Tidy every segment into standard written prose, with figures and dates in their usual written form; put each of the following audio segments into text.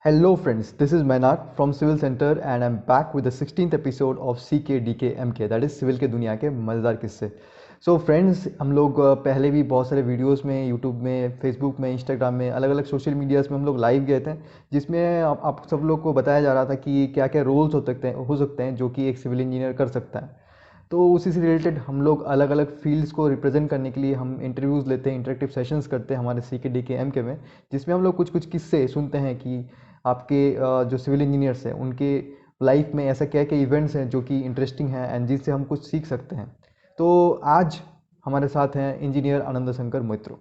Hello friends, this is Mainak from Civil Center and I'm back with the 16th episode of CKDKMK, that is civil के दुनिया के मज़ेदार किस्से। So friends, हम लोग पहले भी बहुत सारे वीडियोस में, यूट्यूब में, फेसबुक में, इंस्टाग्राम में, अलग अलग सोशल मीडियाज़ में हम लोग लाइव गए थे, जिसमें आप सब लोग को बताया जा रहा था कि क्या क्या रोल्स हो सकते हैं जो कि एक सिविल इंजीनियर कर सकता है। तो उसी से रिलेटेड हम लोग अलग अलग फील्ड्स को रिप्रेजेंट करने के लिए हम इंटरव्यूज़ लेते हैं, इंटरेक्टिव सेशंस करते हैं हमारे CKDKMK में, जिसमें हम लोग कुछ कुछ किस्से सुनते हैं कि आपके जो सिविल इंजीनियर्स हैं उनके लाइफ में ऐसा क्या क्या इवेंट्स हैं जो कि इंटरेस्टिंग हैं एंड जिससे हम कुछ सीख सकते हैं। तो आज हमारे साथ हैं इंजीनियर आनंद शंकर मोइत्रो।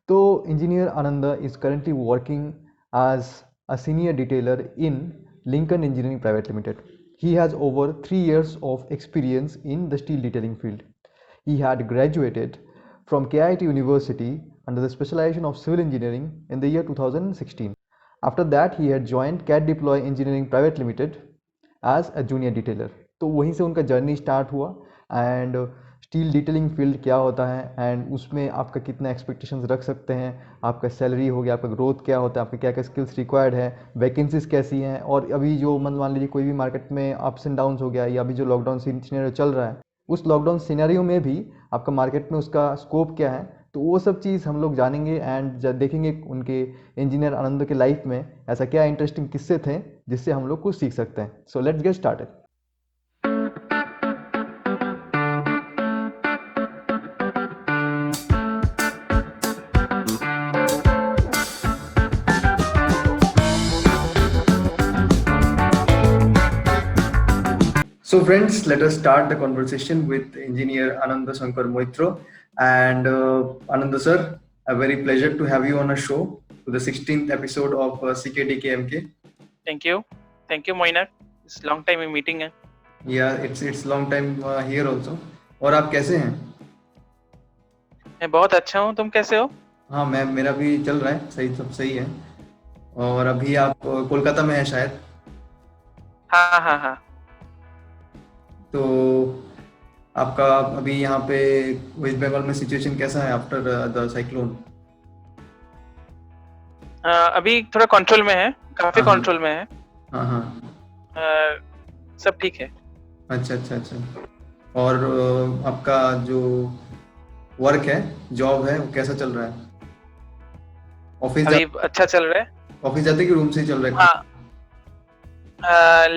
तो engineer Anand is currently working as a senior detailer in Lincoln engineering private limited. He has over 3 years of experience in the steel detailing field. He had graduated from KIT University under the specialization of civil engineering in the year 2016. After that, he had joined CAT Deploy Engineering Private Limited as a junior detailer. तो वहीं से उनका journey start हुआ and steel detailing field क्या होता है and उसमें आपका कितना एक्सपेक्टेशंस रख सकते हैं, आपका सैलरी हो गया, आपका ग्रोथ क्या होता है, आपके क्या क्या स्किल्स रिक्वायर्ड है, वैकेंसीज कैसी हैं, और अभी जो मान लीजिए कोई भी मार्केट में अप्स एंड डाउन्स हो गया या अभी जो लॉकडाउन सिनेरियो चल रहा है, उस लॉकडाउन सिनेरियो में भी आपका मार्केट में उसका स्कोप क्या है। तो वो सब चीज़ हम लोग जानेंगे एंड देखेंगे उनके इंजीनियर आनंद के लाइफ में ऐसा क्या इंटरेस्टिंग किस्से थे जिससे हम लोग कुछ सीख सकते हैं। So let's get started. So friends, let us start the conversation with engineer Ananda Shankar Moitro. And Ananda sir, a very pleasure to have you on a show to the 16th episode of CKDKMK. Thank you, Moinak. It's long time in meeting है. Yeah, it's long time here also. और आप कैसे हैं? मैं बहुत अच्छा हूँ, तुम कैसे हो? हाँ, मेरा भी चल रहा है, सही, सब सही है। और अभी आप कोलकाता में हैं शायद? हाँ। तो आपका अभी यहाँ पे वेस्ट बंगाल में सिचुएशन कैसा है आफ्टर द साइक्लोन? अभी थोड़ा कंट्रोल में है, काफी कंट्रोल में है। हाँ। सब ठीक है। अच्छा। और आपका जो वर्क है, जॉब है, वो कैसा चल रहा है? ऑफिस अभी अच्छा चल रहा है। ऑफिस जाते कि रूम से ही चल रहा है? हाँ,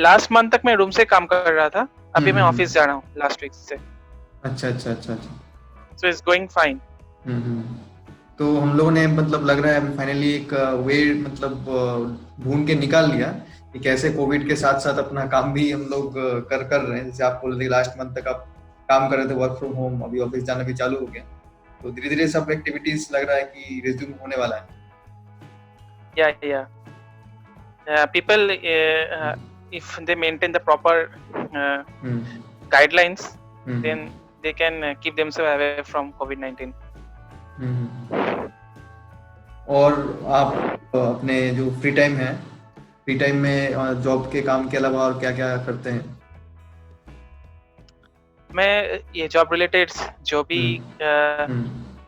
लास्ट मंथ तक मैं रूम से काम कर रहा था, अभी मैं ऑफिस जा रहा हूँ लास्ट वीक से। अच्छा। So it's going fine. तो हम लोगों ने मतलब लग रहा है अभी फाइनली एक वे मतलब ढूंढ के निकाल लिया कि कैसे कोविड के साथ साथ अपना काम भी हम लोग कर रहे हैं। जैसे आप बोल रहे थे लास्ट मंथ तक आप काम कर रहे थे वर्क फ्रॉम होम, अभी ऑफिस जाना भी चालू हो गया, तो धीरे धीरे सब एक्टिविटीज लग रहा है कि रिज्यूम होने वाला है। People if they maintain the proper guidelines, then they can keep themselves away from COVID-19. और आप अपने जो फ्री टाइम में जॉब के काम के अलावा और क्या क्या करते हैं? मैं ये जॉब रिलेटेड जो भी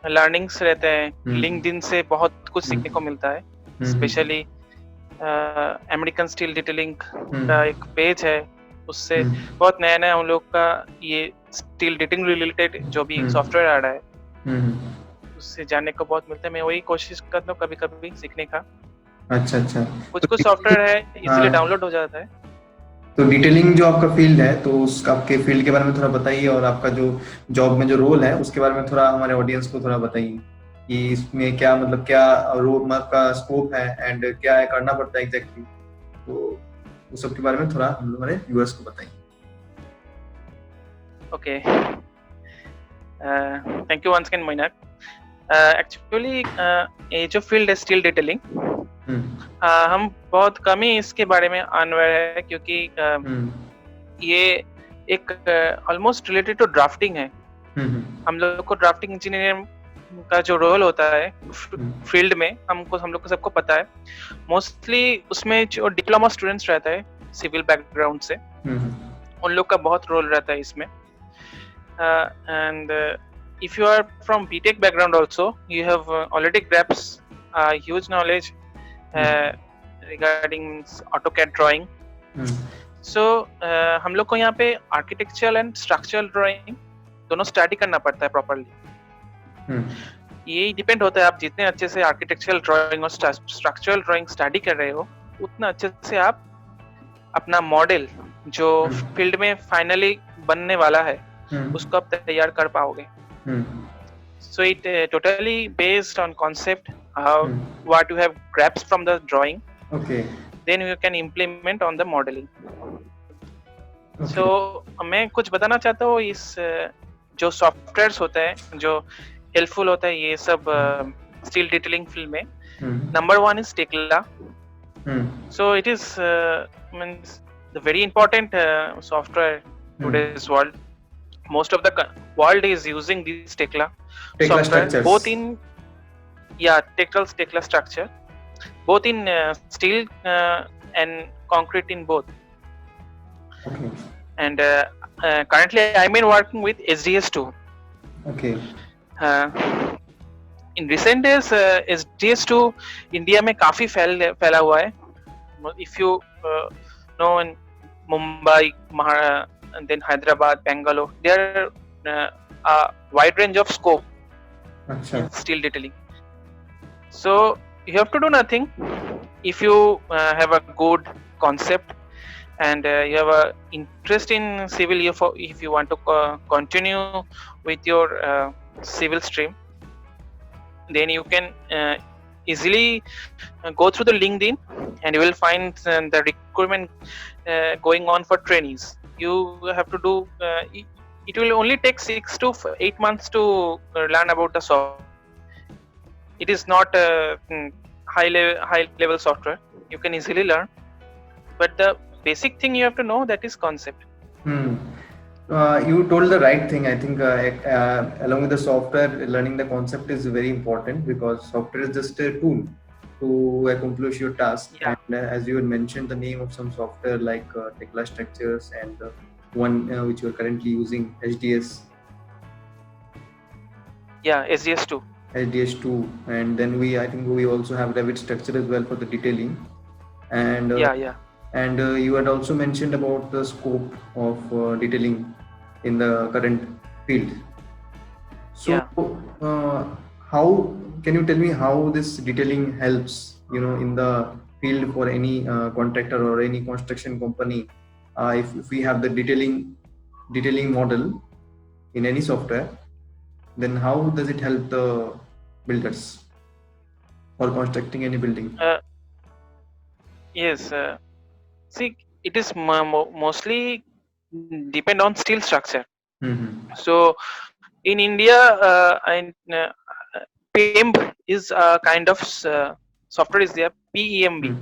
लर्निंग्स रहते हैं, लिंक्डइन से बहुत कुछ सीखने को मिलता है। स्पेशली अमेरिकन स्टील डिटेलिंग का एक पेज है, उससे बहुत नया हम लोग का ये स्टील डिटेलिंग रिलेटेड जो भी सॉफ्टवेयर आ रहा है, उससे जानने को बहुत मिलता है। मैं वही कोशिश करता हूँ कभी कभी सीखने का। अच्छा। कुछ सॉफ्टवेयर है इसलिए डाउनलोड हो जाता है। तो डिटेलिंग जो आपका फील्ड है, तो उस आपके फील्ड के बारे में थोड़ा बताइए और आपका जो जॉब में जो रोल है उसके बारे में थोड़ा हमारे ऑडियंस को थोड़ा बताइए कि इसमें क्या मतलब क्या रोल आपका स्कोप है एंड क्या है करना पड़ता है एग्जैक्टली, तो उस सब के बारे में थोड़ा हम लोग हमारे व्यूअर्स को बताइए। Okay, thank you once again Moinak. Actually ये जो फील्ड है स्टील डिटेलिंग, हम बहुत कम ही इसके बारे में अनअवेयर है, क्योंकि ये एक ऑलमोस्ट रिलेटेड टू ड्राफ्टिंग है। हम लोग को ड्राफ्टिंग इंजीनियर का जो रोल होता है फील्ड में, हम लोग को सबको पता है। मोस्टली उसमें जो डिप्लोमा स्टूडेंट्स रहता है सिविल बैकग्राउंड से, उन लोग का बहुत रोल रहता है इसमें। And if you are from BTech background also, you have already grasped huge knowledge regarding AutoCAD drawing. So हम लोग को यहाँ पे आर्किटेक्चरल एंड स्ट्रक्चरल ड्राइंग दोनों स्टडी करना पड़ता है प्रॉपरली. ये डिपेंड होता है आप जितने अच्छे से आर्किटेक्चरल ड्राइंग और स्ट्रक्चरल ड्राइंग स्टडी कर रहे हो उतना अच्छे से आप अपना मॉडल जो फील्ड में फाइनली बनने वाला है उसको आप तैयार कर पाओगे. So it totally based on concept how what you have grasped from the drawing. Okay. Then you can implement on the modeling. Okay. So मैं कुछ बताना चाहता हूँ इस जो सॉफ्टवेयर्स होता है जो हेल्पफुल होता है ये सब स्टील डिटेलिंग फील्ड में. Number 1 is Tekla. So it is means the very important software today's world. Most of the world is using this Tekla software structures. Both in Tekla structure, both in steel and concrete in both. Okay. And currently I'm been working with SDS2. Okay. In recent days SDS2 India में काफी फैला हुआ है. If you know in Mumbai, and then Hyderabad, Bangalore, there are a wide range of scope in steel detailing. So you have to do nothing. If you have a good concept and you have a interest in civil, if you want to continue with your civil stream, then you can easily go through the LinkedIn and you will find the requirement going on for trainees. You have to do it will only take 6 to 8 months to learn about the software. It is not a high level software. You can easily learn, but the basic thing you have to know, that is concept. You told the right thing. I think along with the software, learning the concept is very important, because software is just a tool to accomplish your task. Yeah. And as you had mentioned the name of some software like Tekla Structures and one which you are currently using, SDS. Yeah, SDS2. SDS2, and then I think we also have Revit Structure as well for the detailing. And and you had also mentioned about the scope of detailing in the current field. So how can you tell me how this detailing helps in the field for any contractor or any construction company? If we have the detailing model in any software, then how does it help the builders for constructing any building? Yes. See, it is mostly depend on steel structure. So in India, PEMB is a kind of software is there. PEMB.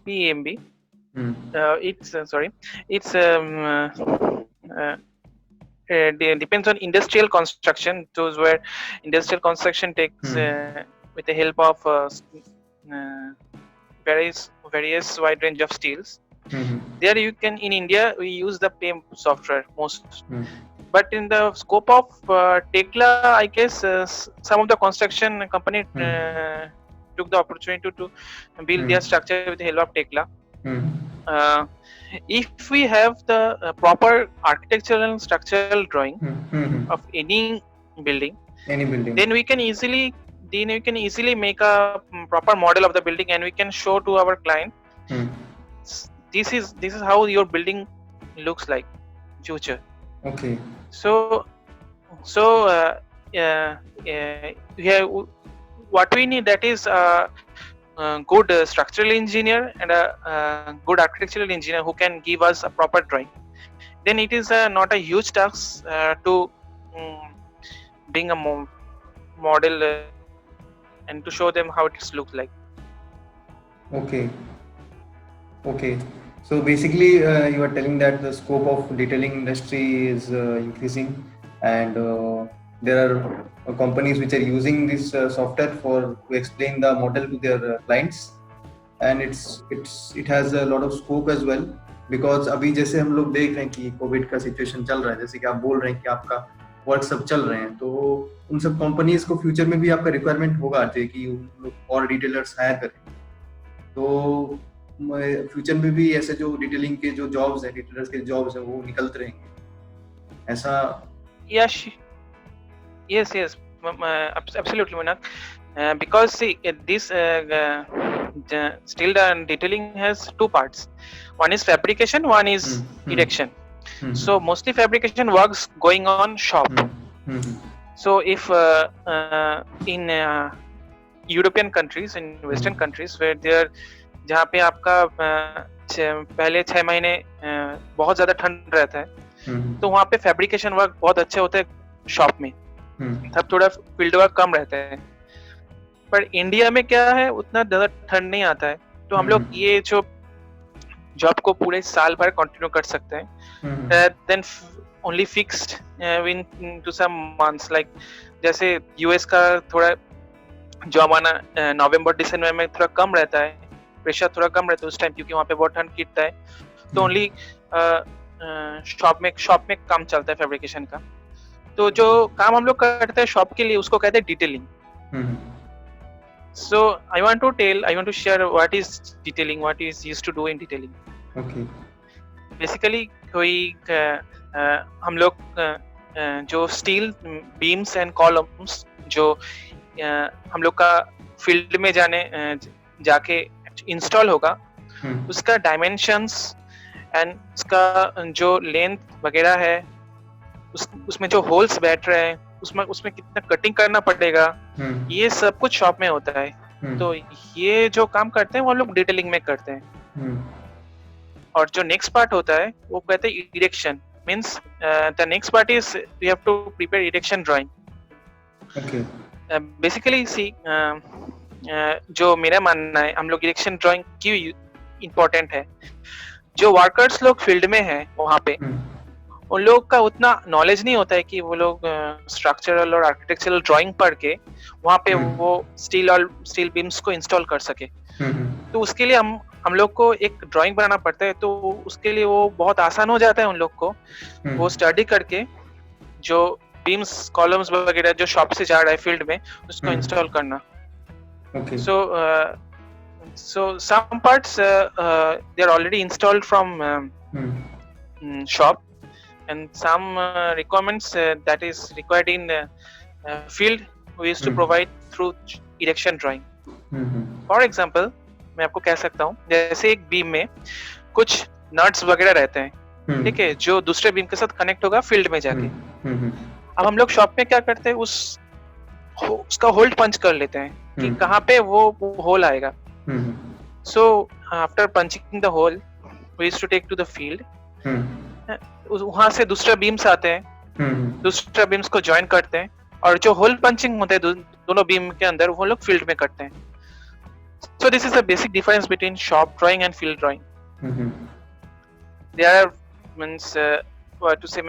PEMB. It's depends on industrial construction. Those where industrial construction takes with the help of various wide range of steels. There you can, in India we use the PEMB software most. But in the scope of Tekla, I guess some of the construction company took the opportunity to build their structure with the help of Tekla. If we have the proper architectural and structural drawing of any building, then we can easily make a proper model of the building and we can show to our client. This is how your building looks like future. Okay. So what we need, that is good structural engineer and a good architectural engineer who can give us a proper drawing. Then it is not a huge task to bring a model and to show them how it looks like. Okay. So basically, you are telling that the scope of detailing industry is increasing, and there are companies which are using this software to explain the model to their clients, and it has a lot of scope as well. Because अभी जैसे हम लोग देख रहे हैं कि Covid का situation चल रहा है, जैसे कि आप बोल रहे हैं कि आपका वर्क सब चल रहे हैं, तो उन सब कंपनीज को फ्यूचर में भी आपका रिक्वायरमेंट होगा कि उन लोग और डिटेलर्स हायर करें. तो फ्यूचर में भी ऐसे जो डिटेलिंग के जो जॉब्स है, डिटेलर्स के जॉब्स है, वो निकलते रहेंगे ऐसा? Yes, yes, absolutely, Manak. Because see, steel detailing has two parts. One is fabrication, one is erection. So mostly fabrication works going on shop. So if in European countries, in Western countries, where there जहाँ पे आपका पहले 6 महीने बहुत ज्यादा ठंड रहता है, तो वहाँ पे फैब्रिकेशन वर्क बहुत अच्छे होते हैं शॉप में, तब थोड़ा फील्ड वर्क कम रहता है। पर इंडिया में क्या है, उतना ज्यादा ठंड नहीं आता है, तो हम लोग ये जो जॉब को पूरे साल भर कंटिन्यू कर सकते हैं, then only fixed in to some months, like जैसे यूएस का थोड़ा जॉब आना नवंबर दिसंबर में थोड़ा कम रहता है, प्रेशर थोड़ा कम रहता है उस टाइम, क्योंकि वहाँ पे बहुत ठंड गिरता है, तो ओनली शॉप में काम चलता है फैब्रिकेशन का। तो जो काम हम लोग करते हैं शॉप के लिए, उसको कहते हैं detailing. So I want to share what is detailing, what is used to do in detailing. Okay. Basically कोई हम लोग जो स्टील बीम्स एंड कॉलम्स जो हम लोग का फील्ड में जाके इंस्टॉल होगा, उसका डायमेंशंस एंड उसका जो लेंथ वगैरह है, उसमें जो होल्स बैठ रहे हैं, उसमें कितना कटिंग करना पड़ेगा, ये सब कुछ शॉप में होता है। तो ये जो काम करते हैं वो लोग डिटेलिंग में करते हैं। और जो नेक्स्ट पार्ट होता है वो कहते हैं erection, means the next part is we have to prepare erection drawing. Okay, basically see जो मेरा मानना है, हम लोग इरेक्शन ड्राइंग क्यों इम्पोर्टेंट है, जो वर्कर्स लोग फील्ड में हैं वहाँ पे, उन लोग का उतना नॉलेज नहीं होता है कि वो लोग स्ट्रक्चरल और आर्किटेक्चरल ड्राइंग पढ़ के वहाँ पे वो स्टील बीम्स को इंस्टॉल कर सके। तो उसके लिए हम लोग को एक ड्राइंग बनाना पड़ता है, तो उसके लिए वो बहुत आसान हो जाता है उन लोग को वो स्टडी करके जो बीम्स कॉलम्स वगैरह जो शॉप से जा रहा है फील्ड में, उसको इंस्टॉल करना। So some parts they are already installed from shop, and some requirements that is required in field we used to provide through erection drawing. For example, मैं आपको कह सकता हूँ, जैसे एक बीम में कुछ नट्स वगैरह रहते हैं, ठीक है, जो दूसरे बीम के साथ कनेक्ट होगा फील्ड में जाके। अब हम लोग शॉप में क्या करते हैं, उसका होल्ड पंच कर लेते हैं कि कहाँ पे वो होल आएगा। So after punching the hole, we used to take to the field. वहाँ से दूसरे बीम्स आते हैं, दूसरे बीम्स को ज्वाइन करते हैं, और जो होल पंचिंग होते हैं दोनों बीम के अंदर, वो लोग फील्ड में करते हैं। So this is the basic difference between shop drawing and field drawing. There are what to say,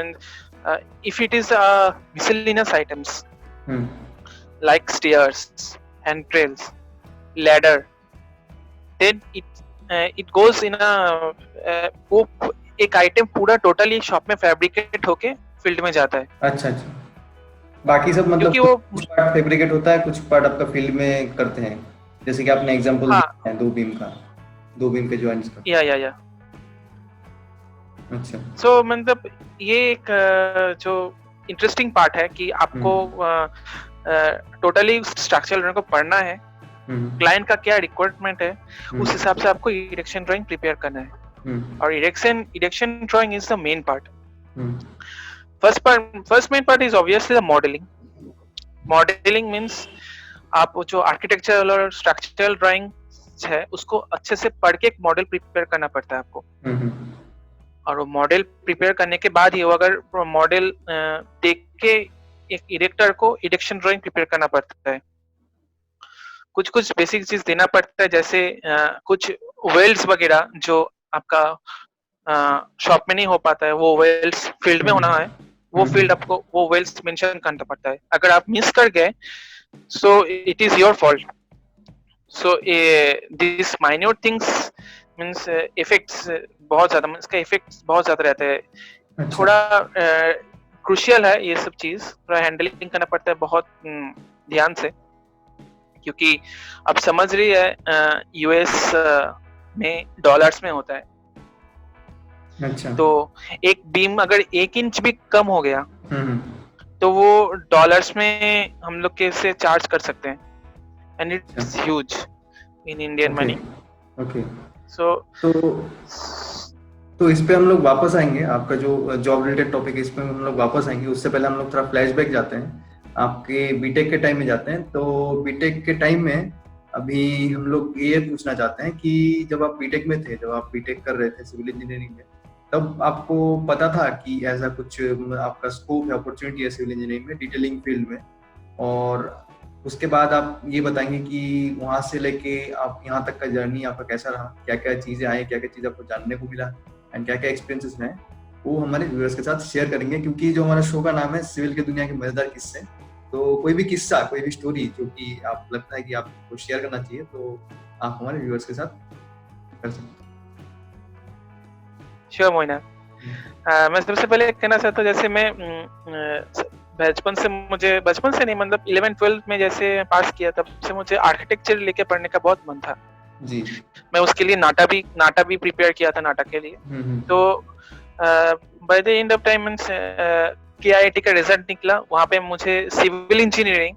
if it is miscellaneous items like stairs, handrails, ladder, then it goes in a वो एक item पूरा totally shop में fabricate होके field में जाता है। अच्छा, बाकी सब मतलब कुछ पार्ट फैब्रिकेट होता है, कुछ पार्ट आपका फील्ड में करते हैं, जैसे कि आपने एग्जांपल दिया है दो बीम के जॉइंट्स का। या अच्छा, सो मतलब ये एक जो इंटरेस्टिंग पार्ट है कि आपको टोटली स्ट्रक्चरल को पढ़ना है, क्लाइंट का क्या रिक्वायरमेंट है, उस हिसाब से आपको इरेक्शन ड्राइंग प्रिपेयर करना है। और erection drawing is the main part. First main part is obviously the modelling. Modelling means आप जो आर्किटेक्चरल और स्ट्रक्चरल ड्राइंग है उसको अच्छे से पढ़ के एक मॉडल प्रिपेयर करना पड़ता है आपको। और वो मॉडल प्रिपेयर करने के बाद ही, अगर मॉडल देख के एक इरेक्टर को इरेक्शन ड्राइंग प्रिपेयर करना पड़ता है। कुछ बेसिक चीज देना पड़ता है, जैसे कुछ वेल्ड्स वगैरह जो आपका शॉप में नहीं हो पाता है, वो वेल्ड्स फील्ड में होना है, वो फील्ड आपको वो वेल्ड्स मेंशन करना पड़ता है। अगर आप मिस कर गए, so it is your fault. So this minute things means effects बहुत ज्यादा, इसका इफेक्ट्स बहुत ज्यादा रहता है। अच्छा। थोड़ा क्रूशियल है ये सब चीज, थोड़ा हैंडलिंग करना पड़ता है बहुत ध्यान से। क्योंकि आप समझ रही है यूएस में डॉलर्स में होता है। अच्छा। तो एक बीम अगर 1 इंच भी कम हो गया हम्म तो वो डॉलर्स में हम लोग कैसे चार्ज कर सकते हैं, and it's huge in Indian money. Okay. So तो इस पे हम लोग वापस आएंगे, आपका जो जॉब रिलेटेड टॉपिक है इस पे हम लोग वापस आएंगे। उससे पहले हम लोग थोड़ा फ्लैशबैक जाते हैं, आपके बीटेक के टाइम में जाते हैं। तो बीटेक के टाइम में अभी हम लोग ये पूछना चाहते हैं कि जब आप बीटेक में थे, जब आप बीटेक कर रहे थे सिविल इंजीनियरिंग में, तब आपको पता था कि ऐसा कुछ आपका स्कोप है, अपॉर्चुनिटी है सिविल इंजीनियरिंग में, डिटेलिंग फील्ड में? और उसके बाद आप ये बताएंगे कि वहां से लेके आप यहाँ तक का जर्नी आपका कैसा रहा, क्या क्या चीजें आई, क्या क्या चीज आपको जानने को मिला, एंड क्या क्या एक्सपीरियंसेस रहे, वो हमारे व्यूअर्स के साथ शेयर करेंगे। क्योंकि जो हमारा शो का नाम है सिविल की दुनिया के मजेदार किस्से, तो कोई भी किस्सा, कोई भी स्टोरी जो कि आप लगता है कि आपको शेयर करना चाहिए, तो आप हमारे व्यूअर्स के साथ कर सकते हैं। Sure Moina. मैं सबसे पहले कहना चाहता हूँ, जैसे मैं बचपन से नहीं, मतलब 11-12 में जैसे पास किया तब से मुझे आर्किटेक्चर लेके पढ़ने का बहुत मन था जी। मैं उसके लिए नाटा भी प्रिपेयर किया था नाटा के लिए। तो by the end of time KIIT का रिजल्ट निकला, वहाँ पे मुझे सिविल इंजीनियरिंग,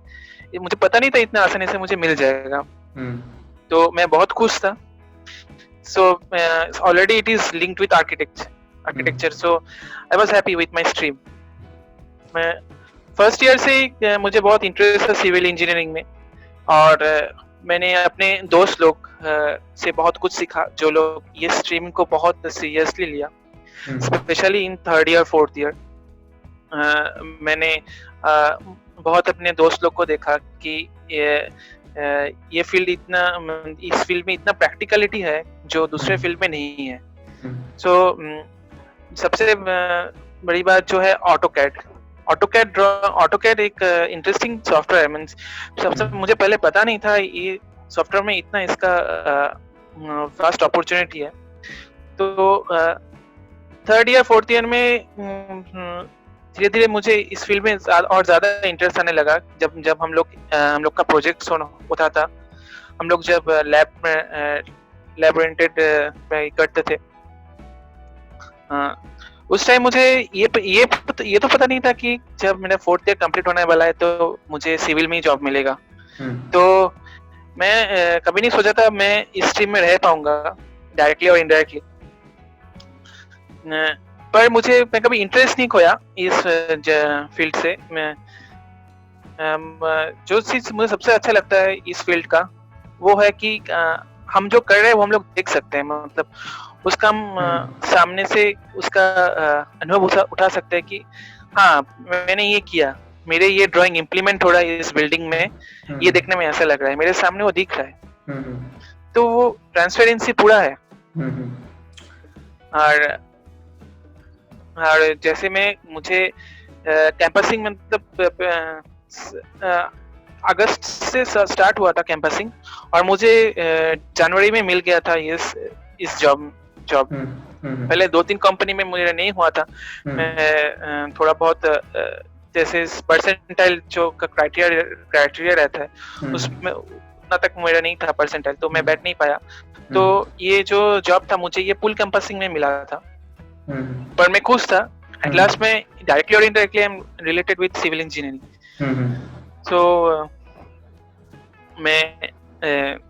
मुझे पता नहीं था इतना आसानी से मुझे मिल जाएगा। तो मैं बहुत खुश था। So already it is linked with architecture, so I was happy with my stream. मैं फर्स्ट ईयर से ही मुझे बहुत इंटरेस्ट था सिविल इंजीनियरिंग में, और मैंने अपने दोस्त लोग से बहुत कुछ सीखा जो लोग ये स्ट्रीम को बहुत सीरियसली लिया, specially in 3rd year 4th year. मैंने बहुत अपने दोस्त लोग को देखा कि ये फील्ड इस फील्ड में इतना प्रैक्टिकलिटी है जो दूसरे फील्ड में नहीं है। सो सबसे बड़ी बात जो है ऑटोकैड एक इंटरेस्टिंग सॉफ्टवेयर है। सबसे मुझे पहले पता नहीं था ये सॉफ्टवेयर में इतना इसका फास्ट अपॉर्चुनिटी है। तो 3rd ईयर 4th ईयर में धीरे धीरे मुझे इस फील्ड में और ज्यादा इंटरेस्ट आने लगा। जब हम लोग का प्रोजेक्ट होता था, हम लोग जब लैब ओरिएंटेड करते थे, उस टाइम मुझे ये तो पता नहीं था कि जब मेरा 4th ईयर कंप्लीट होने वाला है तो मुझे सिविल में ही जॉब मिलेगा। तो मैं कभी नहीं सोचा था मैं इस स्ट्रीम में रह पाऊंगा डायरेक्टली और इनडायरेक्टली, पर मैं कभी इंटरेस्ट नहीं खोया इस फील्ड से। मैं जो चीज मुझे सबसे अच्छा लगता है इस फील्ड का वो है कि हम जो कर रहे हैं वो हम लोग देख सकते हैं, मतलब उसका हम सामने से उसका अनुभव उठा सकते हैं कि हाँ मैंने ये किया, मेरे ये ड्राइंग इम्प्लीमेंट हो रहा है इस बिल्डिंग में, ये देखने में ऐसा लग रहा है, मेरे सामने वो दिख रहा है। तो वो ट्रांसपेरेंसी पूरा है। और जैसे मुझे कैंपसिंग, मतलब अगस्त से स्टार्ट हुआ था कैंपसिंग, और मुझे जनवरी में मिल गया था इस जॉब। पहले 2-3 कंपनी में मुझे नहीं हुआ था। मैं थोड़ा बहुत जैसे परसेंटाइल जो क्राइटेरिया रहता है उसमें उतना तक मेरा नहीं था परसेंटाइल, तो मैं बैठ नहीं पाया। तो ये जो जॉब था मुझे ये पुल कैंपसिंग में मिला था, पर मैं खुश था। एट लास्ट में डायरेक्टली और indirectly I am related with civil engineering. So मैं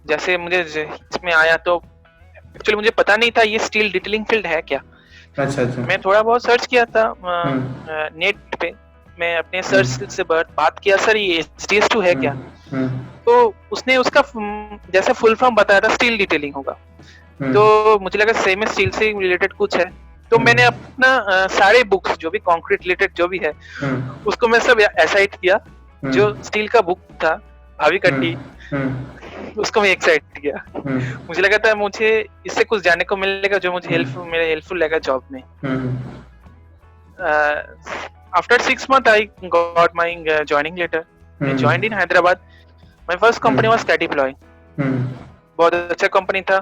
जैसे मुझे इसमें आया तो एक्चुअली मुझे पता नहीं था ये स्टील डिटेलिंग फील्ड है क्या। अच्छा। मैं थोड़ा बहुत सर्च किया था नेट पे, मैं अपने सर्च से बात किया, सर ये HS2 है क्या? तो उसने उसका जैसा फुल फॉर्म बताया था स्टील डिटेलिंग होगा। तो मुझे लगा सेम स्टील से रिलेटेड कुछ है। तो मैंने अपना सारे बुक्स जो भी कंक्रीट रिलेटेड जो भी है उसको मैं सब एसाइड किया। जो स्टील का बुक था भावी कट्टी, उसको मैं एक साइड किया। मुझे लगा था मुझे इससे कुछ जानने को मिलेगा जो मुझे हेल्पफुल लगा जॉब में। After 6 months I got my joining letter. I joined in Hyderabad. My first company was Catiploy. बहुत अच्छा कंपनी था।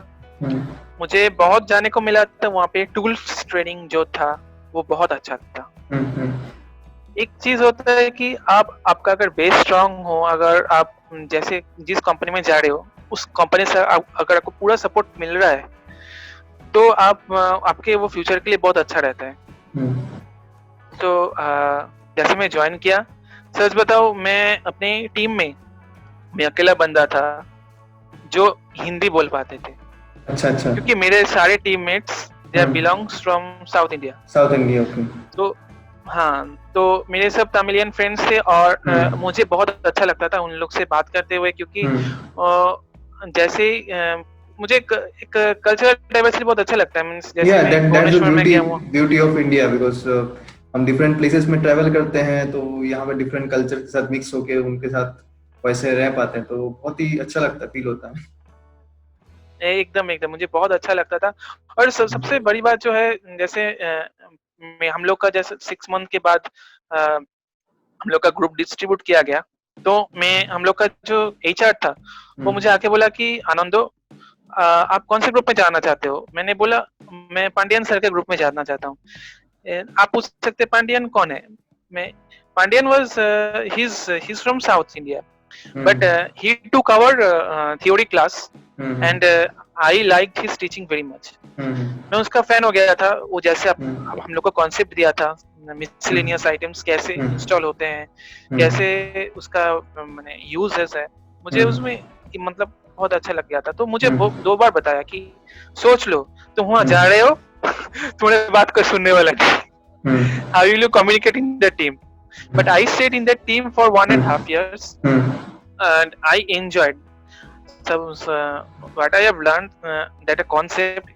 मुझे बहुत जाने को मिला था वहाँ पे। टूल्स ट्रेनिंग जो था वो बहुत अच्छा था। एक चीज होता है कि आपका अगर बेस स्ट्रांग हो, अगर आप जैसे जिस कंपनी में जा रहे हो उस कंपनी से अगर आपको पूरा सपोर्ट मिल रहा है तो आपके वो फ्यूचर के लिए बहुत अच्छा रहता है। तो जैसे मैं ज्वाइन किया, सच बताओ मैं अपनी टीम में मैं अकेला बंदा था जो हिंदी बोल पाते थे। अच्छा अच्छा। क्योंकि मेरे सारे teammates they belongs from south India. South India, okay. तो हाँ, तो मेरे सब तमिलियन फ्रेंड्स थे और मुझे बहुत अच्छा लगता था उन लोग से बात करते हुए, क्योंकि जैसे मुझे एक कल्चरल डाइवर्सिटी बहुत अच्छा लगता है। मींस जैसे मैं भुवनेश्वर में गया हूँ, ब्यूटी ऑफ इंडिया, बिकॉज़ हम डिफरेंट प्लेसेस में ट्रैवल करते हैं तो यहाँ पे डिफरेंट कल्चर के साथ मिक्स होके उनके साथ वैसे रह पाते हैं, तो बहुत ही अच्छा लगता है, फील होता है। एकदम मुझे बहुत अच्छा लगता था। और सबसे बड़ी बात जो है, जैसे हम लोग का जैसे 6 मंथ के बाद हम लोग का ग्रुप डिस्ट्रीब्यूट किया गया, तो हम लोग का जो HR था वो मुझे आके बोला कि आनंदो आप कौन से ग्रुप में जाना चाहते हो। मैंने बोला मैं पांडियन सर के ग्रुप में जाना चाहता हूँ। आप पूछ सकते पांडियन कौन है। मैं Pandian was he's from South India, but he took our theory class and I liked his teaching very much. मैं उसका फैन हो गया था। वो जैसे हम लोग को कॉन्सेप्ट दिया था, मिसलेनियस आइटम्स कैसे इंस्टॉल होते हैं, कैसे उसका माने यूजेस है, मुझे उसमें मतलब बहुत अच्छा लग गया था। तो मुझे 2 बार बताया कि सोच लो तुम वहां जा रहे हो तुम्हारे बात को सुनने वाला नहीं, how will you communicate in the team? But I stayed in that team for 1.5 years and I enjoyed. So what I have learned that a concept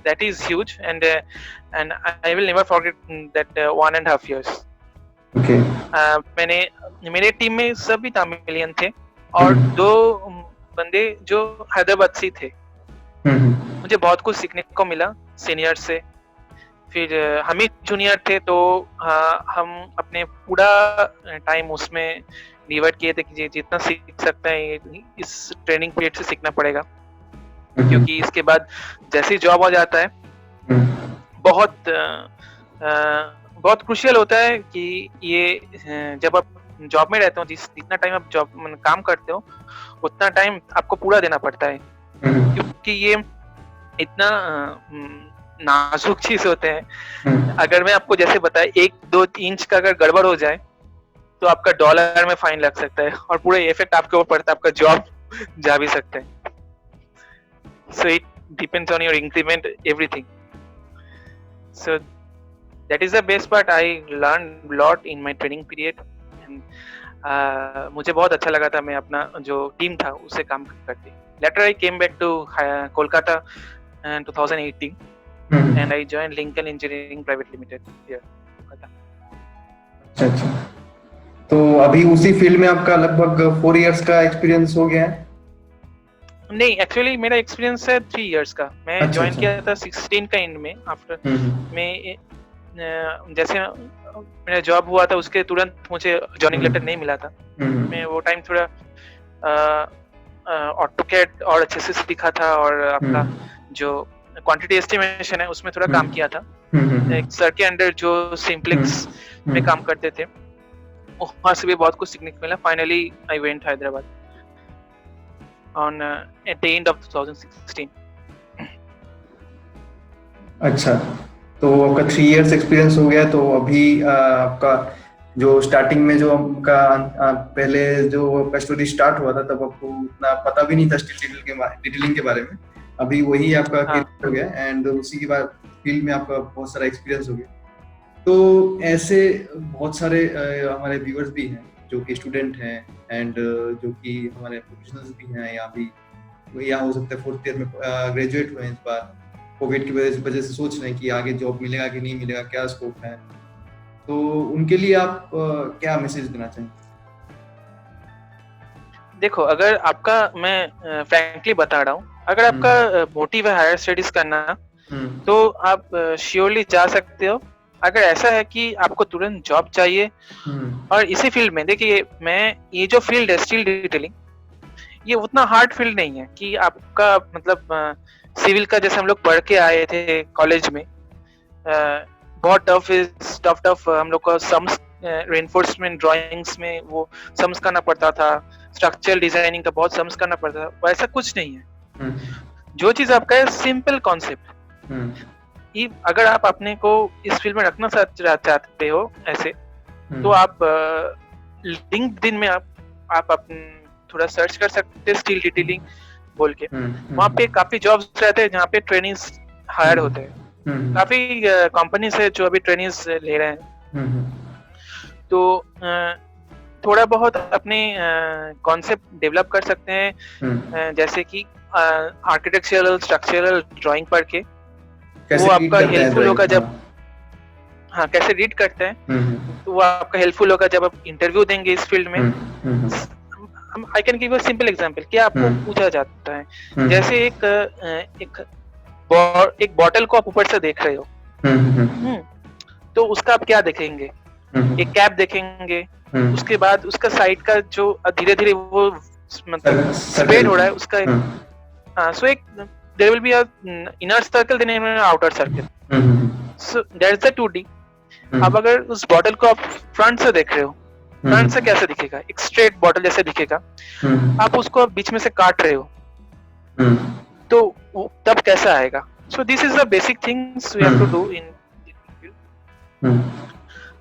that is huge and I will never forget that 1.5 years. Okay. मेरे team में सभी तमिलियन थे और 2 बंदे जो हैदराबाद से थे। मुझे बहुत कुछ सीखने को मिला सीनियर से। फिर हम ही जूनियर थे तो हम अपने पूरा टाइम उसमें डिवाइड किए थे कि जितना सीख सकते हैं इस ट्रेनिंग पीरियड से सीखना पड़ेगा, क्योंकि इसके बाद जैसे ही जॉब आ जाता है बहुत क्रूशियल होता है कि ये जब आप जॉब में रहते हो, जितना टाइम आप जॉब में काम करते हो उतना टाइम आपको पूरा देना पड़ता है, क्योंकि ये इतना नाजुक चीज होते हैं। अगर मैं आपको जैसे बताया 1-2 इंच का अगर गड़बड़ हो जाए तो आपका $1 में फाइन लग सकता है और पूरा इफेक्ट आपके ऊपर पड़ता है, आपका जॉब जा भी सकता है। So it depends on your increment, everything. So that is the best part. I learned a lot in my training period and मुझे बहुत अच्छा लगा था। मैं अपना जो टीम था उससे काम करते। Later I came back to Kolkata in 2018 and I joined Lincoln Engineering Private Limited here, Kolkata. अच्छा, तो अभी उसी फील्ड में आपका लगभग 4 इयर्स का एक्सपीरियंस हो गया है? नहीं, एक्चुअली मेरा एक्सपीरियंस है 3 इयर्स का। मैं ज्वाइन किया था 16 का एंड में। आफ्टर मैं जैसे मेरा जॉब हुआ था उसके तुरंत मुझे जॉइनिंग लेटर नहीं मिला था। मैं वो टाइम थोड़ा ऑटोकैड और अच्छे से सीखा था और आपका जो क्वांटिटी एस्टिमेशन है उसमें थोड़ा काम किया था। एक सर के अंडर जो सिंप्लेक्स में काम करते थे वहाँ से भी बहुत कुछ सीखने को मिला। Finally I went Hyderabad on at the end of 2016. अच्छा, तो आपका 3 इयर्स एक्सपीरियंस हो गया। तो अभी आपका जो स्टार्टिंग में जो आपका पहले जो आपका स्टोरी स्टार्ट हुआ था तब आपको उतना पता भी नहीं था स्टील डिटेलिंग के बारे में। अभी वही आपका हो गया एंड उसी के बाद फील्ड में आपका बहुत सारा एक्सपीरियंस हो गया। तो ऐसे बहुत सारे हमारे व्यूअर्स भी हैं जो कि स्टूडेंट हैं एंड जो कि हमारे प्रोफेशनल्स भी हैं, यहाँ हो सकता है 4th ईयर में ग्रेजुएट हुए हैं इस बार, कोविड की वजह से सोच रहे हैं कि आगे जॉब मिलेगा कि नहीं मिलेगा, क्या स्कोप है। तो उनके लिए आप क्या मैसेज देना चाहेंगे? देखो, अगर आपका मैं फ्रैंकली बता रहा हूँ, अगर आपका मोटिव है हायर स्टडीज करना तो आप श्योरली जा सकते हो। अगर ऐसा है कि आपको तुरंत जॉब चाहिए और इसी फील्ड में, देखिए मैं ये जो फील्ड है स्टील डिटेलिंग, ये उतना हार्ड फील्ड नहीं है कि आपका मतलब सिविल का जैसे हम लोग पढ़ के आए थे कॉलेज में, बहुत टफ हम लोग को सम्स रेनफोर्समेंट ड्राइंग्स में वो सम्स करना पड़ता था, स्ट्रक्चरल डिजाइनिंग का बहुत सम्स करना पड़ता था, वैसा कुछ नहीं है। जो चीज आपका है सिंपल कॉन्सेप्ट, अगर आप अपने को इस फील्ड में रखना चाहते हो ऐसे, तो आप लिंक्डइन में आप थोड़ा सर्च कर सकते हैं स्टील डिटेलिंग बोल के। वहाँ पे काफी जॉब्स रहते हैं जहाँ पे ट्रेनिंग्स हायर होते हैं, काफी कंपनीज है जो अभी ट्रेनिंग्स ले रहे हैं। तो थोड़ा बहुत अपने कॉन्सेप्ट डेवलप कर सकते हैं, जैसे कि आर्किटेक्चरल स्ट्रक्चरल ड्राइंग पढ़ के, वो आपका हेल्पफुल होगा जब कैसे रीड करते हैं, तो वो आपका हेल्पफुल होगा जब आप इंटरव्यू देंगे इस फील्ड में। I can give a simple example, क्या आपको पूछा जाता है, जैसे एक बॉटल को आप ऊपर से देख रहे हो, तो उसका आप क्या देखेंगे, एक कैप देखेंगे, उसके बाद उसका साइड का जो धीरे धीरे वो मतलब स्प्रेड हो रहा है उसका सो एक there will be a inner circle then an outer circle, so that's the 2D। अब अगर उस बॉटल को आप फ्रंट से देख रहे हो, फ्रंट से कैसे दिखेगा, एक स्ट्रेट बॉटल जैसे दिखेगा, आप उसको बीच में से काट रहे हो, तो तब कैसा आएगा। So this is the basic things we have to do in.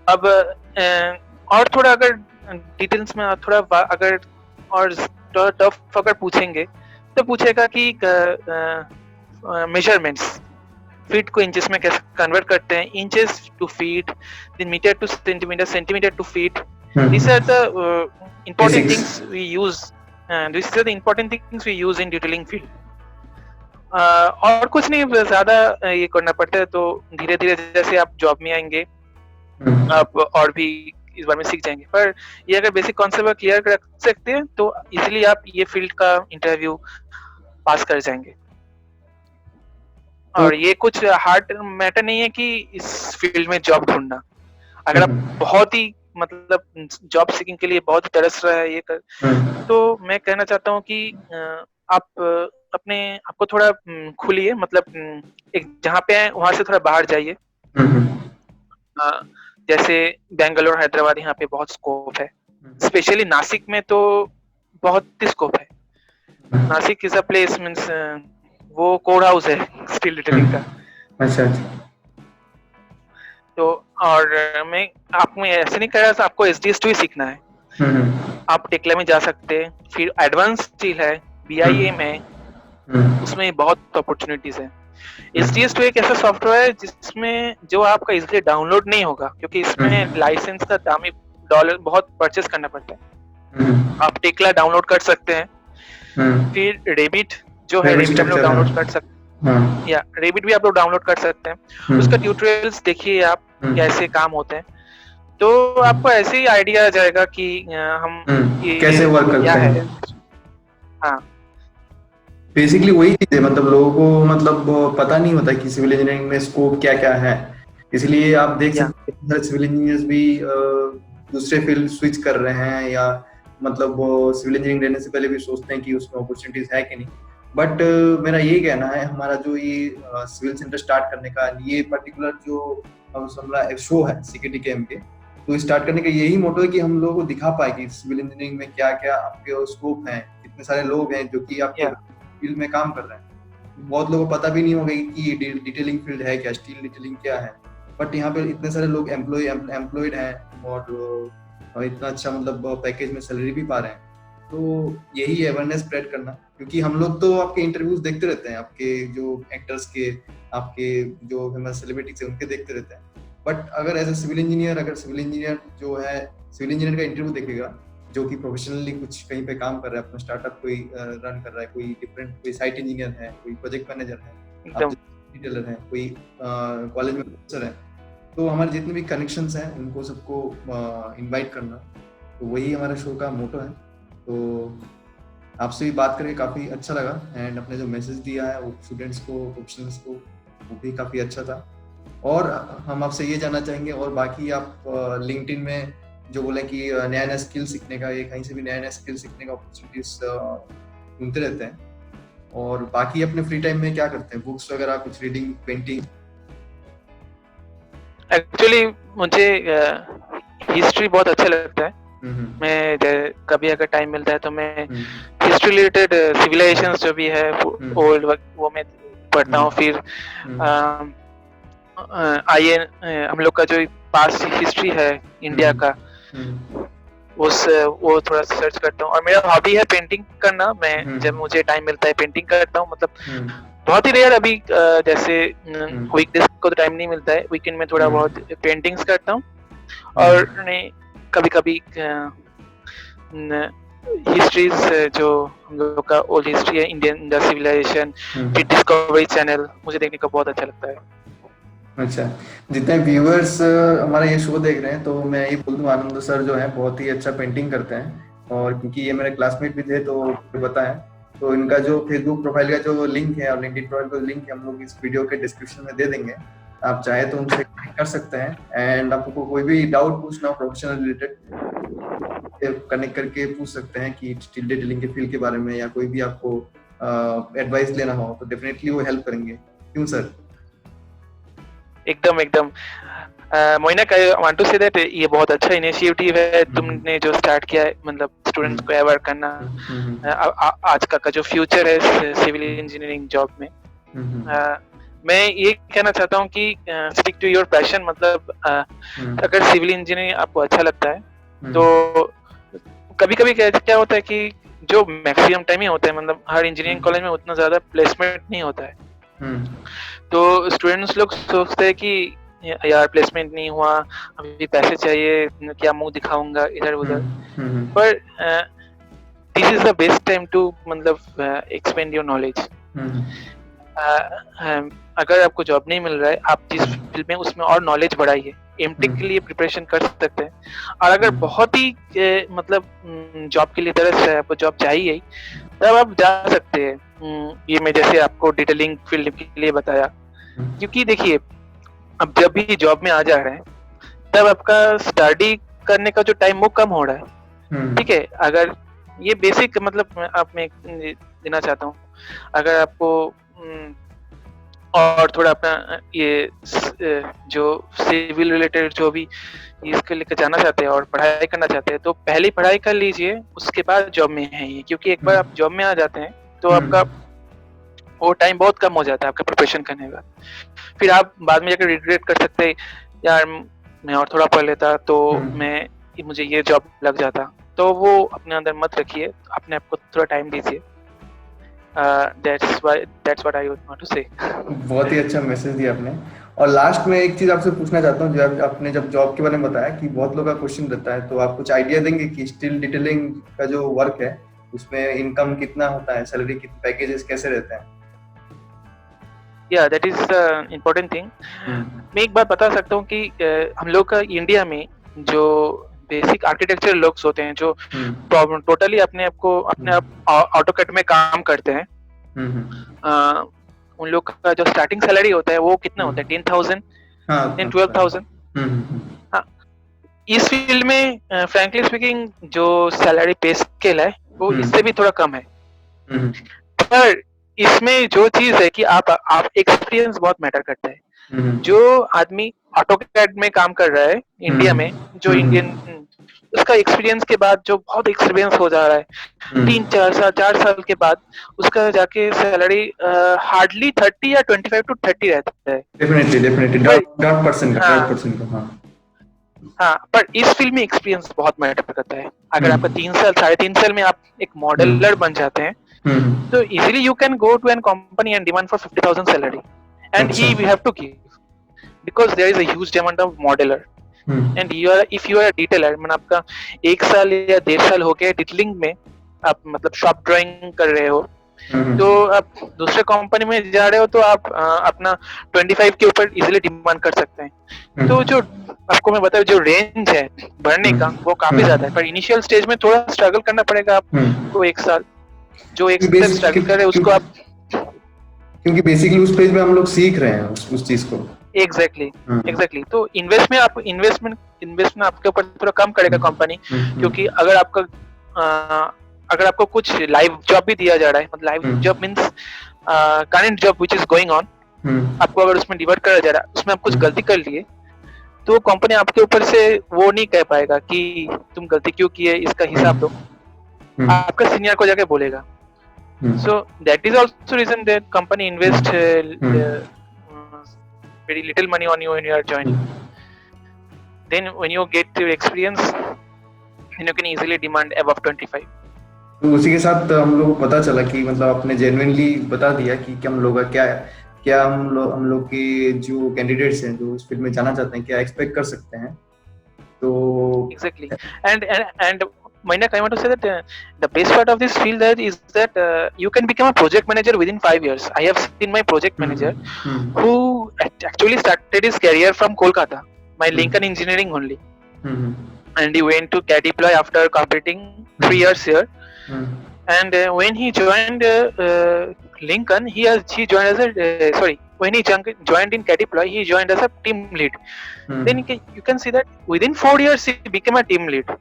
अब और थोड़ा अगर डिटेल्स में थोड़ा अगर और टफ अगर पूछेंगे तो पूछेगा कि मेजरमेंट्स, फीट को इंचेस में कैसे कन्वर्ट करते हैं, inches to feet, then metre to centimetre, centimetre to feet. These are the important things we use, and these are the important things we use in detailing field। और कुछ नहीं, ज्यादा ये करना पड़ता है, तो धीरे धीरे जैसे आप जॉब में आएंगे आप और भी इस बारे में सीख जाएंगे। पर ये अगर बेसिक कॉन्सेप्ट क्लियर रख सकते हैं तो इजीली आप ये फील्ड का इंटरव्यू पास कर जाएंगे। और ये कुछ हार्ड मैटर नहीं है कि इस फील्ड में जॉब ढूंढना। अगर आप बहुत ही मतलब जॉब सीकिंग के लिए बहुत तरस रहा है तो मैं कहना चाहता हूँ कि आप अपने आपको थोड़ा खुलिए, मतलब एक जहाँ पे है वहां से थोड़ा बाहर जाइए। जैसे बेंगलोर, हैदराबाद, यहाँ पे बहुत स्कोप है, स्पेशली नासिक में तो बहुत ही स्कोप है। Nashik is a place means वो कोड हाउस है स्टील डिटेलिंग का। अच्छा। तो और मैं आपको ऐसे नहीं कह रहा था आपको SDS2 ही सीखना है। आप टेक्ला में जा सकते हैं, फिर एडवांस स्टील है, BIM है, उसमें बहुत अपॉर्चुनिटीज है। SDS2 एक ऐसा सॉफ्टवेयर है जिसमें जो आपका इजीली डाउनलोड नहीं होगा, क्योंकि इसमें लाइसेंस का दामी डॉलर बहुत परचेस करना पड़ता है। आप टेक्ला डाउनलोड कर सकते हैं, फिर रेबिट जो है रेबिट आप लोग डाउनलोड कर सकते हैं, या रेबिट भी आप लोग डाउनलोड कर सकते हैं। उसका ट्यूटोरियल्स देखिए आप कैसे काम होते हैं, तो आपको ऐसे ही आइडिया आ जाएगा कि हम कैसे वर्क करते हैं। हाँ, बेसिकली वही चीज है, मतलब लोगों को मतलब पता नहीं होता कि सिविल इंजीनियरिंग में स्कोप क्या क्या है। इसलिए आप देख सकते हैं सिविल इंजीनियर्स भी दूसरे फील्ड स्विच कर रहे हैं, या मतलब वो सिविल इंजीनियरिंग लेने से पहले भी सोचते हैं कि उसमें अपॉर्चुनिटीज है कि नहीं। बट मेरा ये कहना है, हमारा जो ये सिविल सेंटर स्टार्ट करने का ये पर्टिकुलर जो हमारा शो है CKDKM के, तो स्टार्ट करने का यही मोटो है कि हम लोगों को दिखा पाए कि सिविल इंजीनियरिंग में क्या क्या आपके स्कोप हैं, कितने सारे लोग हैं जो कि आपके फील्ड में काम कर रहे हैं। बहुत लोगों को पता भी नहीं होगा कि डिटेलिंग फील्ड है क्या, स्टील डिटेलिंग क्या है, बट यहाँ पे इतने सारे लोग एम्प्लॉयड हैं और इतना अच्छा मतलब पैकेज में सैलरी भी पा रहे हैं। तो यही अवेयरनेस स्प्रेड करना, क्योंकि हम लोग तो आपके इंटरव्यूज देखते रहते हैं, आपके जो एक्टर्स के, आपके जो फेमस सेलिब्रिटीज हैं उनके देखते रहते हैं। बट अगर एज ए सिविल इंजीनियर, अगर सिविल इंजीनियर जो है सिविल इंजीनियर का इंटरव्यू देखेगा जो कि प्रोफेशनली कुछ कहीं पे काम कर रहा है, अपना स्टार्टअप कोई रन कर रहा है, कोई डिफरेंट, कोई साइट इंजीनियर है, कोई प्रोजेक्ट मैनेजर है, डिटेलर है, कोई कॉलेज में प्रोफेसर है, तो हमारे जितने भी कनेक्शंस हैं उनको सबको इनवाइट करना, तो वही हमारा शो का मोटो है। तो आपसे भी बात करके काफ़ी अच्छा लगा, एंड अपने जो मैसेज दिया है वो स्टूडेंट्स को, प्रोफेशनल्स को, वो भी काफ़ी अच्छा था। और हम आपसे ये जानना चाहेंगे, और बाकी आप लिंक्डइन में जो बोले कि नया नया स्किल सीखने का, ये कहीं से भी नया नया स्किल सीखने का अपॉर्चुनिटीज ढूंढते रहते हैं, और बाकी अपने फ्री टाइम में क्या करते हैं, बुक्स वगैरह, कुछ रीडिंग, पेंटिंग? एक्चुअली मुझे हिस्ट्री बहुत अच्छा लगता है। मैं कभी अगर टाइम मिलता है तो मैं हिस्ट्री रिलेटेड सिविलाइजेशंस जो भी है ओल्ड वो मैं पढ़ता हूँ। फिर हम लोग का जो पास्ट हिस्ट्री है इंडिया का वो थोड़ा सर्च करता हूँ। और मेरा हॉबी है पेंटिंग करना। मैं जब मुझे टाइम मिलता है पेंटिंग करता हूँ, मतलब बहुत ही रेयर। अभी जैसे वीकडेज को तो टाइम नहीं मिलता है, वीकेंड में थोड़ा बहुत पेंटिंग्स करता हूँ। और कभी कभी हिस्ट्रीज जो हम लोग का ओल्ड हिस्ट्री है, इंडियन सिविलाइजेशन, फिर डिस्कवरी चैनल मुझे देखने को बहुत अच्छा लगता है। अच्छा, जितने व्यूअर्स हमारा ये शो देख रहे हैं तो मैं ये बोल दूं, आनंद सर जो है बहुत ही अच्छा पेंटिंग करते हैं। और क्योंकि ये मेरे क्लासमेट भी थे तो पता है, तो इनका जो फेसबुक प्रोफाइल का जो लिंक है और लिंक्डइन प्रोफाइल का लिंक है हम लोग इस वीडियो के डिस्क्रिप्शन में दे देंगे। आप चाहे तो उनसे कनेक्ट कर सकते हैं। एंड आपको कोई भी डाउट पूछना हो प्रोफेशनल रिलेटेड, कनेक्ट करके पूछ सकते हैं कि स्टील डिटेलिंग के फील्ड के बारे में, या कोई भी आपको एडवाइस लेना हो तो डेफिनेटली वो हेल्प करेंगे। क्यों सर? एकदम Moinak, I want to say that ये बहुत अच्छा इनिशिएटिव है तुमने जो स्टार्ट किया है, मतलब स्टूडेंट्स को अवेयर करना। आज का जो फ्यूचर है सिविल इंजीनियरिंग जॉब में, मैं ये कहना चाहता हूँ कि स्टिक टू योर पैशन। मतलब अगर सिविल इंजीनियरिंग आपको अच्छा लगता है तो कभी कभी क्या होता है कि जो मैक्सिमम टाइम ही होता है, मतलब हर इंजीनियरिंग कॉलेज में उतना ज्यादा प्लेसमेंट नहीं होता है। तो स्टूडेंट्स लोग सोचते हैं कि यार प्लेसमेंट नहीं हुआ, अभी पैसे चाहिए, क्या मुंह दिखाऊंगा इधर उधर। पर this is the best time to मतलब एक्सपेंड योर नॉलेज। अगर आपको जॉब नहीं मिल रहा है, आप जिस फील्ड में उसमें और नॉलेज बढ़ाइए, एमटेक के लिए प्रिपरेशन कर सकते हैं। और अगर बहुत ही मतलब जॉब के लिए तरस है, आपको जॉब चाहिए ही, तब आप जा सकते हैं। ये मैं जैसे आपको डिटेलिंग फील्ड के लिए बताया, क्योंकि देखिए अब जब भी जॉब में आ जा रहे हैं तब आपका स्टडी करने का जो टाइम वो कम हो रहा है। ठीक है, अगर ये बेसिक मतलब आप मैं देना चाहता हूँ, अगर आपको और थोड़ा अपना ये जो सिविल रिलेटेड जो भी इसके लेकर जाना चाहते हैं और पढ़ाई करना चाहते हैं, तो पहले पढ़ाई कर लीजिए, उसके बाद जॉब में है ये। क्योंकि एक बार आप जॉब में आ जाते हैं तो आपका वो टाइम बहुत कम हो जाता है आपका प्रिपरेशन करने का। फिर आप बाद में जाकर रिग्रेट कर सकते हैं, यार मैं और थोड़ा पढ़ लेता तो मुझे ये जॉब लग जाता। तो वो अपने अंदर मत रखिए, अपने आप को थोड़ा टाइम दीजिए। that's what I want to say। बहुत ही अच्छा मैसेज दिया आपने। और लास्ट में एक चीज आपसे पूछना चाहता हूँ, जो आपने जब जॉब के बारे में बताया कि बहुत लोगों का क्वेश्चन रहता है, तो आप कुछ आइडिया देंगे कि स्टील डिटेलिंग का जो वर्क है उसमें इनकम कितना होता है, सैलरी कितने, पैकेजेस कैसे रहते हैं? Yeah, that is important thing। मैं एक बात बता सकता हूँ कि हम लोग का इंडिया में जो बेसिक आर्किटेक्चर लोग होते हैं, जो टोटली अपने आप ऑटोकैड में काम करते हैं, उन लोग का जो स्टार्टिंग सैलरी होता है वो कितना होता है? 10,000 and 12,000। इस फील्ड में फ्रैंकली स्पीकिंग जो सैलरी पे स्केल है वो इससे भी थोड़ा कम है। पर इसमें जो चीज है कि आप एक्सपीरियंस बहुत मैटर करता है। जो आदमी ऑटोकैड में काम कर रहा है इंडिया में, जो इंडियन, उसका एक्सपीरियंस के बाद जो बहुत एक्सपीरियंस हो जा रहा है 4 साल के बाद, उसका जाके सैलरी हार्डली 30 या 25 to 30 रहता है। डेफिनेटली डॉट परसेंट का। हाँ, पर इस फील्ड में एक्सपीरियंस बहुत मैटर करता है। अगर आपका 3 साल 3.5 साल में आप एक मॉडलर बन जाते हैं, तो easily you can go to an company and demand for 50,000 salary, and he we have to give because there is a huge demand of modeller. And if you are detailer, मतलब आपका 1 साल या 1.5 साल हो गया डिटेलिंग में, आप मतलब शॉप ड्राइंग कर रहे हो, तो आप दूसरे कंपनी में जा रहे हो तो आप अपना 25 के ऊपर इजीली डिमांड कर सकते हैं। तो जो आपको मैं बताऊं, जो रेंज है बढ़ने का वो काफी ज्यादा है, पर इनिशियल स्टेज में थोड़ा स्ट्रगल करना पड़ेगा आपको। 1 साल जो एक स्ट्रगल कर रहे हैं उसको आप, क्योंकि बेसिकली उस पेज में हम लोग सीख रहे हैं उस चीज को। एग्जैक्टली। तो इन्वेस्टमेंट आपके ऊपर थोड़ा कम करेगा कंपनी, क्योंकि अगर आपको कुछ लाइव जॉब भी दिया जा रहा है, मतलब live job means current job which is going on, आपको अगर उसमें डिवर्ट करा जा रहा है, उसमें आप कुछ गलती कर लिए तो कंपनी आपके ऊपर से वो नहीं कह पाएगा कि तुम गलती क्यों की है, इसका हिसाब दो, आपका सीनियर को जाके बोलेगा. So that is also reason that company invest very little money on you when you are joining. Then when you get your experience, then you can easily demand above 25. तो उसी के साथ हम लोग को पता चला कि मतलब आपने जेन्युइनली बता दिया कि हम लोग का क्या हम लोग के जो कैंडिडेट्स हैं जो इस फील्ड में जाना चाहते हैं क्या एक्सपेक्ट कर सकते हैं. तो exactly. And Mainak, I want to say that the best part of this field is that you can become a project manager within 5 years. I have seen my project manager who actually started his career from Kolkata, my Lincoln Engineering only. And he went to Cadeploy after completing 3 years here. And when he joined Lincoln, he joined as a when he joined in Cadeploy, he joined as a team lead. Then you can see that within 4 years he became a team lead.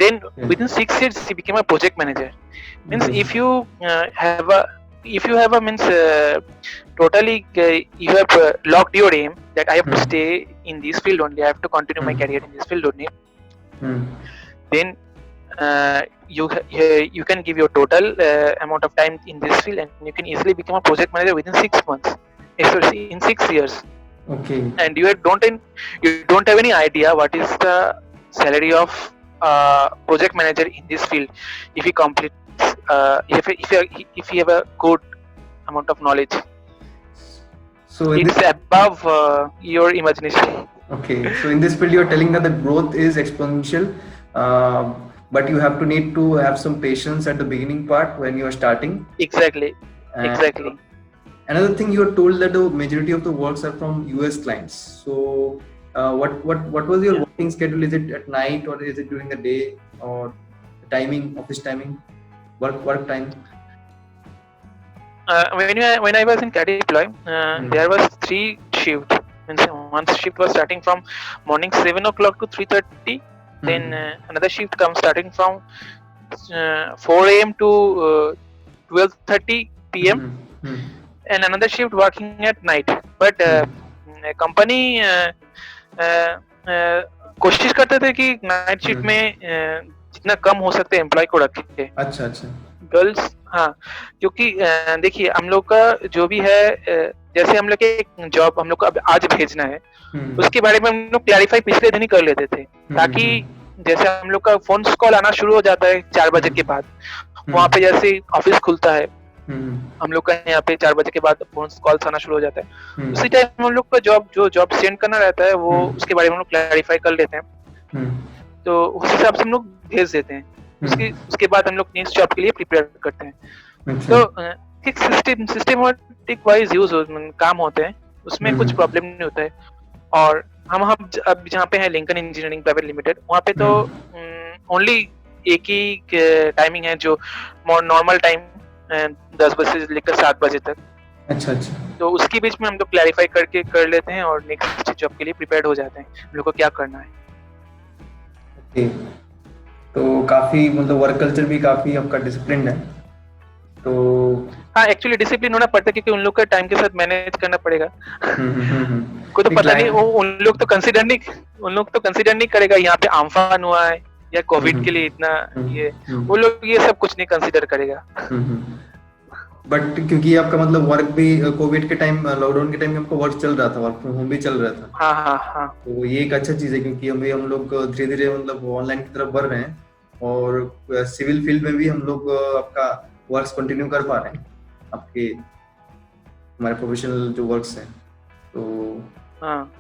Then within 6 years he became a project manager. Means if you have a means totally you have locked your aim that I have to stay in this field only, I have to continue my career in this field only. Then you can give your total amount of time in this field, and you can easily become a project manager within 6 months. In 6 years. Okay. And you don't have any idea what is the salary of project manager in this field if he completes if you have a good amount of knowledge. So it's above your imagination. Okay, so in this field you're telling that the growth is exponential, but you need to have some patience at the beginning part when you are starting. Exactly. Exactly. Another thing, you are told that the majority of the works are from US clients. So what was your working schedule? Is it at night or is it during the day, or the timing, office timing, work time? When I was in Cadeploy, there was 3 shifts. One shift was starting from morning 7 o'clock to 3:30. Then another shift comes starting from 4 a.m. to 12:30 p.m. And another shift working at night. But company कोशिश करते थे कि night shift में जितना कम हो सकते employ को रखे. अच्छा गर्ल्स. हाँ, क्योंकि देखिए हम लोग का जो भी है, जैसे हम लोग के जॉब हम लोग को अब आज भेजना है, उसके बारे में हम लोग क्लैरिफाई पिछले दिन ही कर लेते थे, ताकि जैसे हम लोग का फोन कॉल आना शुरू हो जाता है 4 बजे के बाद, वहाँ पे जैसे ऑफिस खुलता है हम लोग का यहाँ पे 4 बजे के बाद फोन कॉल्स आना शुरू हो जाता है, उसी टाइम हम लोग का जॉब सेंड करना रहता है वो उसके बारे में हम लोग क्लैरिफाई कर लेते हैं, तो उस हिसाब से हम लोग भेज देते हैं. उसके बाद हम लोग नेक्स्ट जॉब के लिए प्रिपेयर करते हैं. तो सिस्टमेटिक वाइज यूज काम होते हैं, उसमें कुछ प्रॉब्लम नहीं होता है. और हम अब जहाँ पे है लिंकन इंजीनियरिंग प्राइवेट लिमिटेड, वहाँ पे तो ओनली एक ही टाइमिंग है जो नॉर्मल टाइम 10 बजे से लेकर 7 बजे तक. अच्छा. तो उसके बीच में हम लोग क्लैरिफाई करके कर लेते हैं और नेक्स्ट जॉब के लिए प्रिपेयर हो जाते हैं हम लोग को क्या करना है. ओके, तो काफी मतलब वर्क कल्चर भी काफी आपका डिसिप्लिन है. तो हाँ, एक्चुअली डिसिप्लिन होना पड़ता है क्योंकि उन लोग का टाइम के साथ मैनेज करना पड़ेगा. कोई तो पता नहीं, उन लोग तो कंसीडर नहीं करेगा यहाँ पे आम्फान हुआ है या कोविड के लिए इतना ये, वो लोग ये सब कुछ नहीं कंसीडर करेगा. बट क्योंकि आपका मतलब वर्क भी कोविड के टाइम, लॉकडाउन के टाइम में आपका वर्क चल रहा था, वर्क फ्रॉम होम भी चल रहा था. हाँ. तो ये एक अच्छा चीज है क्योंकि हम लोग धीरे-धीरे मतलब ऑनलाइन की तरफ बढ़ रहे हैं और सिविल फील्ड में भी हम लोग आपका वर्क्स कंटिन्यू कर पा रहे हैं, आपके हमारे प्रोफेशनल जो वर्क्स हैं. तो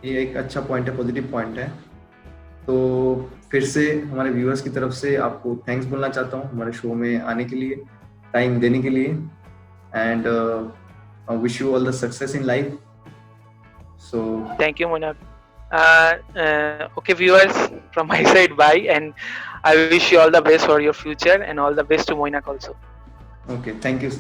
ये एक अच्छा पॉइंट है, पॉजिटिव पॉइंट है. तो फिर से हमारे व्यूअर्स की तरफ से आपको थैंक्स बोलना चाहता हूँ हमारे शो में आने के लिए, टाइम देने के लिए, and I wish you all the success in life. So thank you, Moinak. Okay viewers, from my side bye, and I wish you all the best for your future and all the best to Moinak also. Okay, thank you.